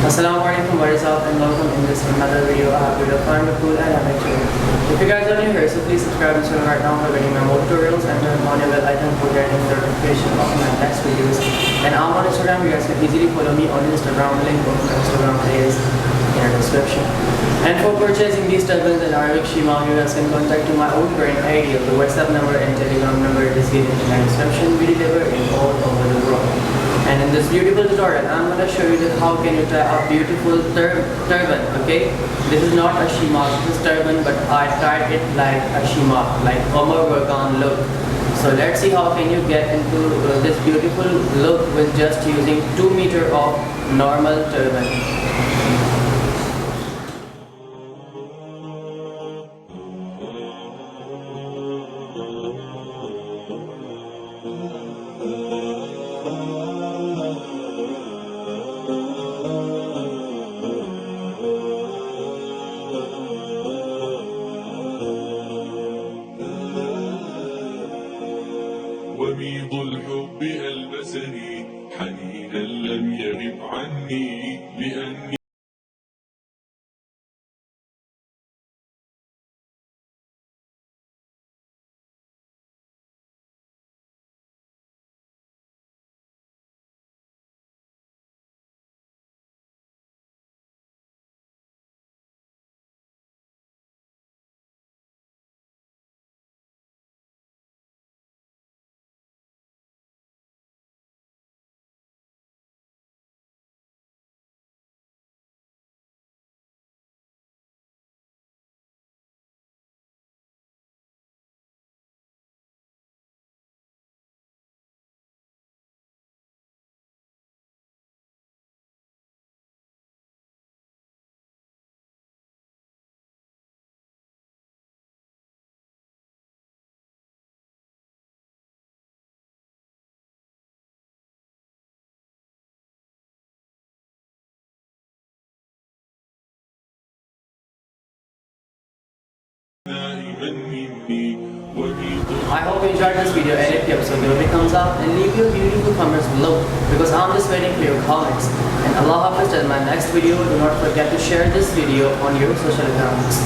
Assalam O Alikum, what is up, and welcome in this another video. I have video fun, cool, and amateur. If you guys are new here, so please subscribe to the channel right now for getting my more tutorials and turn on your bell icon for getting the notification of my next videos. And I'm on Instagram. You guys can easily follow me on Instagram. Link of my Instagram is in the description. And for purchasing these turbans and Arabic shemagh, you guys can contact my own current ID. The WhatsApp number and Telegram number is given in the description. We deliver in all over the world. And in this beautiful tutorial, I'm going to show you that how can you tie a beautiful turban, okay? This is not a shemagh, this is turban, but I tied it like a shemagh, like Omer Borkan look. So let's see how can you get into this beautiful look with just using 2 meters of normal turban. وميض الحب ألبسني حنينا لم يغب عني لأني I hope you enjoyed this video, and if you have, so give it a thumbs up and leave your beautiful comments below, because I'm just waiting for your comments. And Allah Hafiz till my next video. Do not forget to share this video on your social accounts.